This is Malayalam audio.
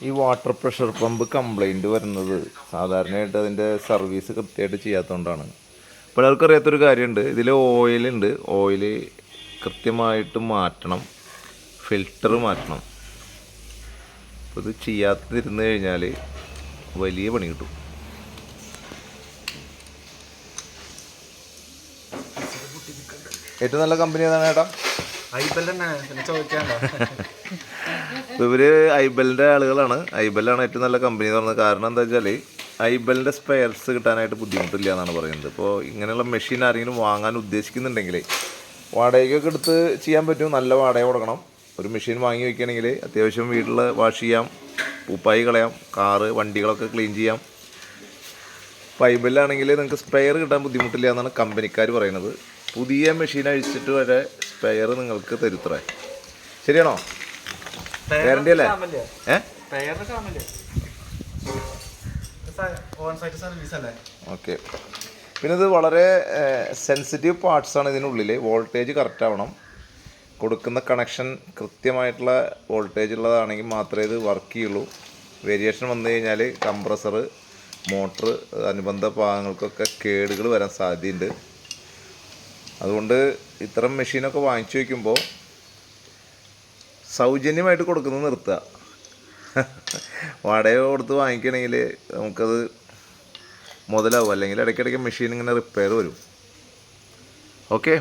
ഈ വാട്ടർ പ്രഷർ പമ്പ് കംപ്ലൈൻറ്റ് വരുന്നത് സാധാരണയായിട്ട് അതിൻ്റെ സർവീസ് കൃത്യമായിട്ട് ചെയ്യാത്തതുകൊണ്ടാണ്. പലർക്കും അറിയാത്തൊരു കാര്യമുണ്ട്, ഇതിൽ ഓയിലുണ്ട്, ഓയിൽ കൃത്യമായിട്ട് മാറ്റണം, ഫിൽറ്റർ മാറ്റണം. അപ്പോൾ ഇത് ചെയ്യാത്തിരുന്ന് കഴിഞ്ഞാൽ വലിയ പണി കിട്ടും. ഏറ്റവും നല്ല കമ്പനി ഏതാണ് ചേട്ടാ? ഇവര് ഐബലിൻ്റെ ആളുകളാണ്. ഐബലാണ് ഏറ്റവും നല്ല കമ്പനി എന്ന് പറഞ്ഞത്. കാരണം എന്താ വെച്ചാൽ ഐബലിൻ്റെ സ്പെയർസ് കിട്ടാനായിട്ട് ബുദ്ധിമുട്ടില്ല എന്നാണ് പറയുന്നത്. ഇപ്പോൾ ഇങ്ങനെയുള്ള മെഷീൻ ആരെങ്കിലും വാങ്ങാൻ ഉദ്ദേശിക്കുന്നുണ്ടെങ്കിൽ വാടകയ്ക്കൊക്കെ എടുത്ത് ചെയ്യാൻ പറ്റും. നല്ല വാടക കൊടുക്കണം. ഒരു മെഷീൻ വാങ്ങി വയ്ക്കുകയാണെങ്കിൽ അത്യാവശ്യം വീട്ടിൽ വാഷ് ചെയ്യാം, പൂപ്പായി കളയാം, കാറ് വണ്ടികളൊക്കെ ക്ലീൻ ചെയ്യാം. ഐബലിലാണെങ്കിൽ നിങ്ങൾക്ക് സ്പെയർ കിട്ടാൻ ബുദ്ധിമുട്ടില്ല എന്നാണ് കമ്പനിക്കാർ പറയുന്നത്. പുതിയ മെഷീൻ അഴിച്ചിട്ട് വരെ സ്പെയർ നിങ്ങൾക്ക് തരുത്രേ. ശരിയാണോ? ഗ്യാരണ്ടി അല്ലേ? ഓക്കെ. പിന്നെ ഇത് വളരെ സെൻസിറ്റീവ് പാർട്സാണ് ഇതിനുള്ളിൽ. വോൾട്ടേജ് കറക്റ്റ് ആവണം. കൊടുക്കുന്ന കണക്ഷൻ കൃത്യമായിട്ടുള്ള വോൾട്ടേജ് ഉള്ളതാണെങ്കിൽ മാത്രമേ ഇത് വർക്ക് ചെയ്യുള്ളൂ. വേരിയേഷൻ വന്നു കഴിഞ്ഞാൽ കംപ്രസർ, മോട്ടർ, അനുബന്ധ ഭാഗങ്ങൾക്കൊക്കെ കേടുകൾ വരാൻ സാധ്യതയുണ്ട്. അതുകൊണ്ട് ഇത്തരം മെഷീനൊക്കെ വാങ്ങിച്ചു വയ്ക്കുമ്പോൾ സൗജന്യമായിട്ട് കൊടുക്കുന്നത് നിർത്തുക. വാടക കൊടുത്ത് വാങ്ങിക്കണമെങ്കിൽ നമുക്കത് മുതലാവും. അല്ലെങ്കിൽ ഇടയ്ക്കിടയ്ക്ക് മെഷീൻ ഇങ്ങനെ റിപ്പയർ വരും. ഓക്കെ.